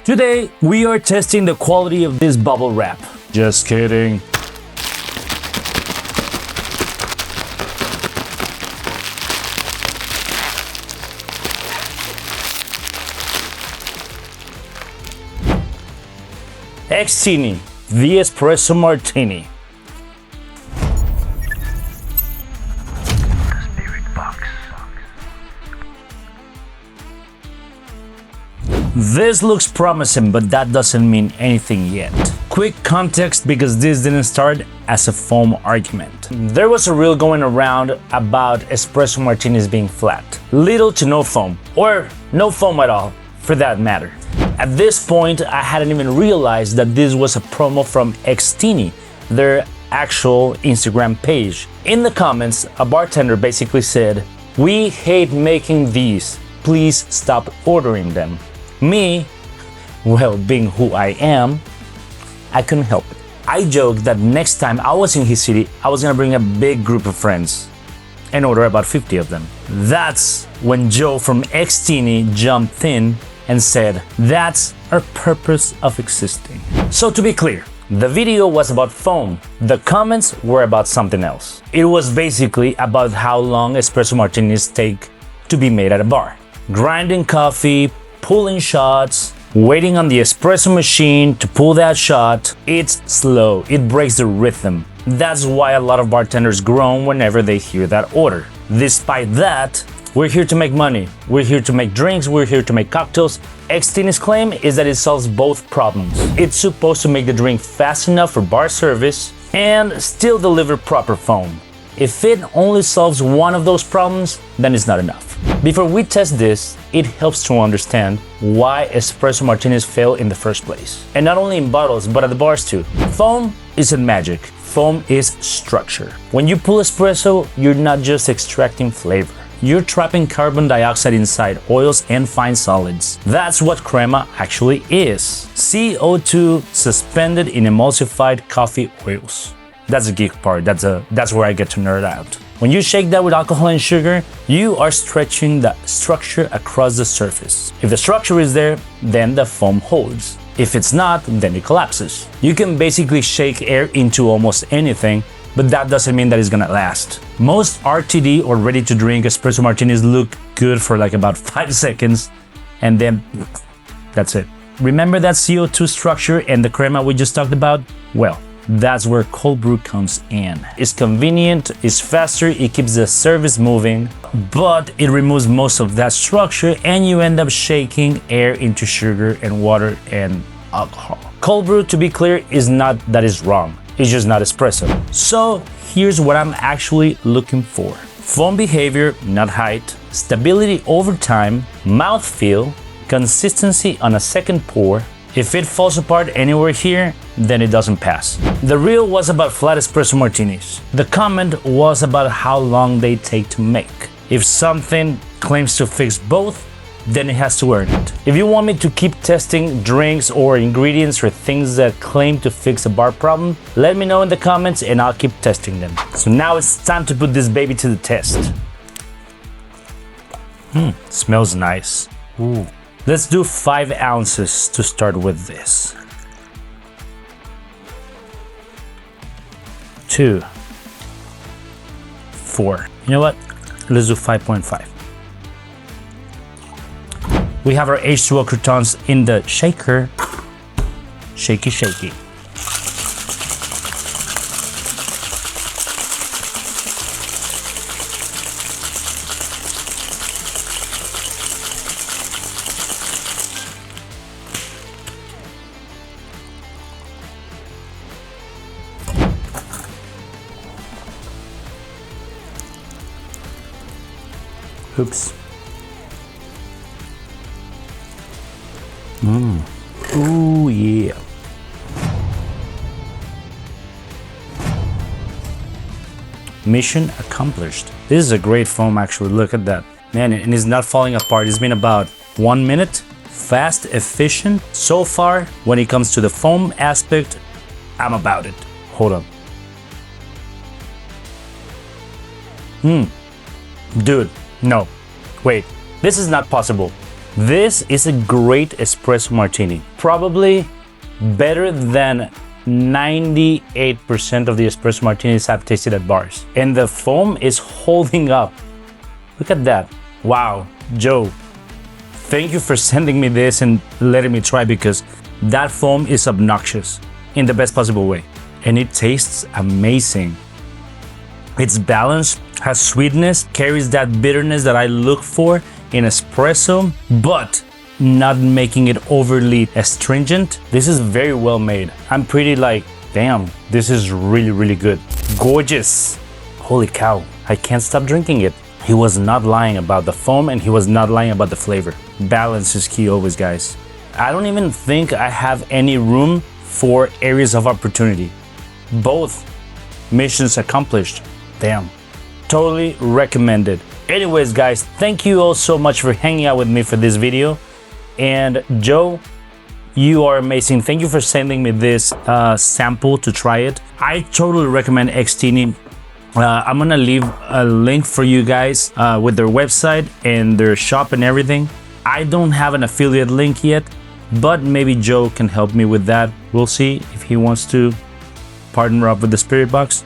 Today, we are testing the quality of this bubble wrap. Just kidding. Xtini, the Espresso Martini. This looks promising, but that doesn't mean anything yet. Quick context, because this didn't start as a foam argument. There was a reel going around about espresso martinis being flat. Little to no foam, or no foam at all, for that matter. At this point, I hadn't even realized that this was a promo from Xtini, their actual Instagram page. In the comments, a bartender basically said, "We hate making these, please stop ordering them." Me, well, being who I am, I couldn't help it. I joked that next time I was in his city, I was gonna bring a big group of friends and order about 50 of them. That's when Joe from Xtini jumped in and said, "That's our purpose of existing." So to be clear, the video was about foam. The comments were about something else. It was basically about how long espresso martinis take to be made at a bar. Grinding coffee, pulling shots, waiting on the espresso machine to pull that shot. It's slow, it breaks the rhythm. That's why a lot of bartenders groan whenever they hear that order. Despite that, we're here to make money, we're here to make drinks, we're here to make cocktails. Xtini's claim is that it solves both problems. It's supposed to make the drink fast enough for bar service and still deliver proper foam. If it only solves one of those problems, then it's not enough. Before we test this, it helps to understand why espresso martinis fail in the first place. And not only in bottles, but at the bars too. Foam isn't magic. Foam is structure. When you pull espresso, you're not just extracting flavor. You're trapping carbon dioxide inside oils and fine solids. That's what crema actually is. CO2 suspended in emulsified coffee oils. That's the geek part, that's where I get to nerd out. When you shake that with alcohol and sugar, you are stretching the structure across the surface. If the structure is there, then the foam holds. If it's not, then it collapses. You can basically shake air into almost anything, but that doesn't mean that it's gonna last. Most RTD or ready-to-drink espresso martinis look good for like about 5 seconds, and then that's it. Remember that CO2 structure and the crema we just talked about? Well, that's where cold brew comes in. It's convenient, it's faster, it keeps the service moving, but it removes most of that structure and you end up shaking air into sugar and water and alcohol. Cold brew, to be clear, is not that it's wrong. It's just not espresso. So here's what I'm actually looking for. Foam behavior, not height, stability over time, mouthfeel, consistency on a second pour. If it falls apart anywhere here, then it doesn't pass. The reel was about flat espresso martinis. The comment was about how long they take to make. If something claims to fix both, then it has to earn it. If you want me to keep testing drinks or ingredients or things that claim to fix a bar problem, let me know in the comments and I'll keep testing them. So now it's time to put this baby to the test. Smells nice. Ooh. Let's do 5 ounces to start with this. 2, 4. You know what? Let's do 5.5. We have our H2O croutons in the shaker. Shaky, shaky. Oops. Ooh, yeah. Mission accomplished. This is a great foam, actually. Look at that. Man, and it's not falling apart. It's been about 1 minute. Fast, efficient. So far, when it comes to the foam aspect, I'm about it. Hold on. Dude, no. Wait, this is not possible. This is a great espresso martini. Probably better than 98% of the espresso martinis I've tasted at bars. And the foam is holding up. Look at that. Wow, Joe, thank you for sending me this and letting me try, because that foam is obnoxious in the best possible way. And it tastes amazing. It's balanced, has sweetness, carries that bitterness that I look for in espresso, but not making it overly astringent. This is very well made. I'm pretty like, damn, this is really, really good. Gorgeous. Holy cow, I can't stop drinking it. He was not lying about the foam, and he was not lying about the flavor. Balance is key always, guys. I don't even think I have any room for areas of opportunity. Both missions accomplished. Damn. Totally recommended. Anyways, guys, thank you all so much for hanging out with me for this video. And Joe, you are amazing. Thank you for sending me this sample to try it. I totally recommend Xtini. I'm gonna leave a link for you guys with their website and their shop and everything. I don't have an affiliate link yet, but maybe Joe can help me with that. We'll see if he wants to partner up with the Spirit Box.